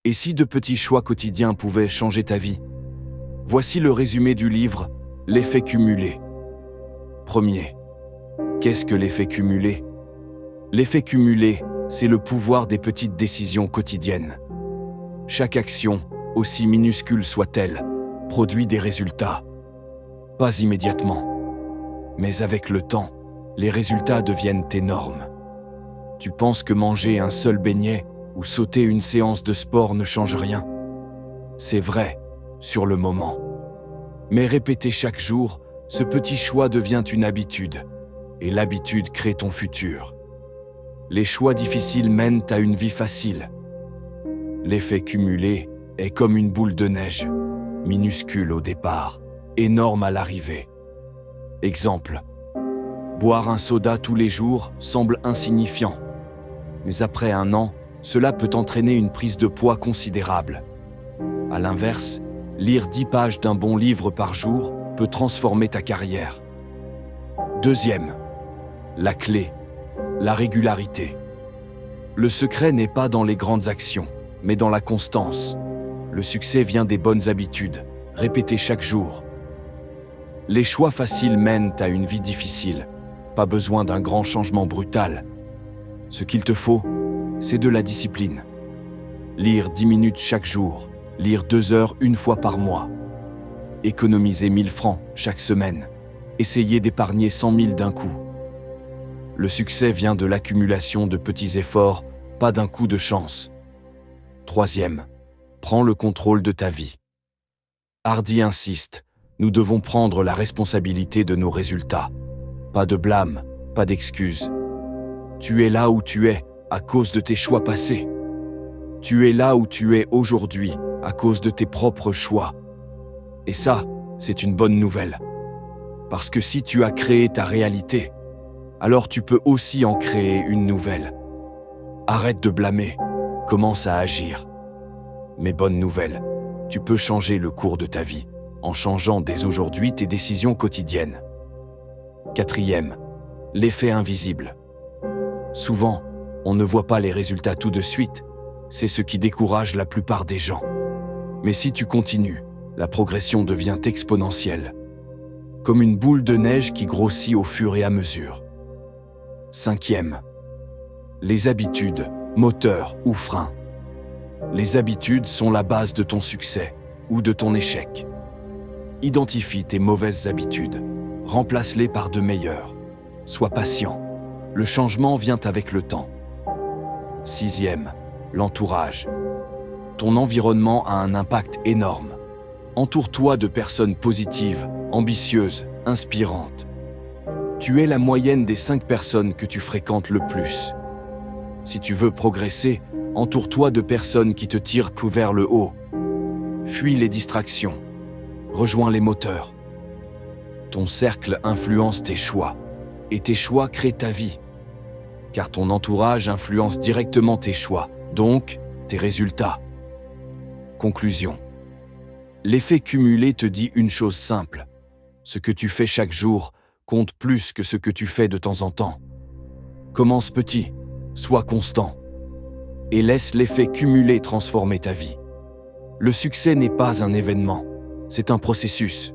Et si de petits choix quotidiens pouvaient changer ta vie? Voici le résumé du livre « L'effet cumulé ». Premier. Qu'est-ce que l'effet cumulé? L'effet cumulé, c'est le pouvoir des petites décisions quotidiennes. Chaque action, aussi minuscule soit-elle, produit des résultats. Pas immédiatement, mais avec le temps, les résultats deviennent énormes. Tu penses que manger un seul beignet ou sauter une séance de sport ne change rien? C'est vrai, sur le moment. Mais répété chaque jour, ce petit choix devient une habitude, et l'habitude crée ton futur. Les choix difficiles mènent à une vie facile. L'effet cumulé est comme une boule de neige, minuscule au départ, énorme à l'arrivée. Exemple, boire un soda tous les jours semble insignifiant, mais après un an, cela peut entraîner une prise de poids considérable. À l'inverse, lire 10 pages d'un bon livre par jour peut transformer ta carrière. Deuxième, la clé, la régularité. Le secret n'est pas dans les grandes actions, mais dans la constance. Le succès vient des bonnes habitudes, répétées chaque jour. Les choix faciles mènent à une vie difficile. Pas besoin d'un grand changement brutal. Ce qu'il te faut, c'est de la discipline. Lire 10 minutes chaque jour, lire 2 heures une fois par mois. Économiser 1000 francs chaque semaine. Essayer d'épargner 100 000 d'un coup. Le succès vient de l'accumulation de petits efforts, pas d'un coup de chance. Troisième, prends le contrôle de ta vie. Hardy insiste, nous devons prendre la responsabilité de nos résultats. Pas de blâme, pas d'excuses. Tu es là où tu es à cause de tes choix passés. Tu es là où tu es aujourd'hui à cause de tes propres choix. Et ça, c'est une bonne nouvelle. Parce que si tu as créé ta réalité, alors tu peux aussi en créer une nouvelle. Arrête de blâmer, commence à agir. Mais bonne nouvelle, tu peux changer le cours de ta vie en changeant dès aujourd'hui tes décisions quotidiennes. Quatrième, l'effet invisible. Souvent, on ne voit pas les résultats tout de suite, c'est ce qui décourage la plupart des gens. Mais si tu continues, la progression devient exponentielle, comme une boule de neige qui grossit au fur et à mesure. Cinquième, les habitudes, moteurs ou freins. Les habitudes sont la base de ton succès ou de ton échec. Identifie tes mauvaises habitudes, remplace-les par de meilleures. Sois patient, le changement vient avec le temps. Sixième, l'entourage. Ton environnement a un impact énorme. Entoure-toi de personnes positives, ambitieuses, inspirantes. Tu es la moyenne des 5 personnes que tu fréquentes le plus. Si tu veux progresser, entoure-toi de personnes qui te tirent vers le haut. Fuis les distractions. Rejoins les moteurs. Ton cercle influence tes choix, et tes choix créent ta vie. Car ton entourage influence directement tes choix, donc tes résultats. Conclusion. L'effet cumulé te dit une chose simple. Ce que tu fais chaque jour compte plus que ce que tu fais de temps en temps. Commence petit, sois constant, et laisse l'effet cumulé transformer ta vie. Le succès n'est pas un événement, c'est un processus.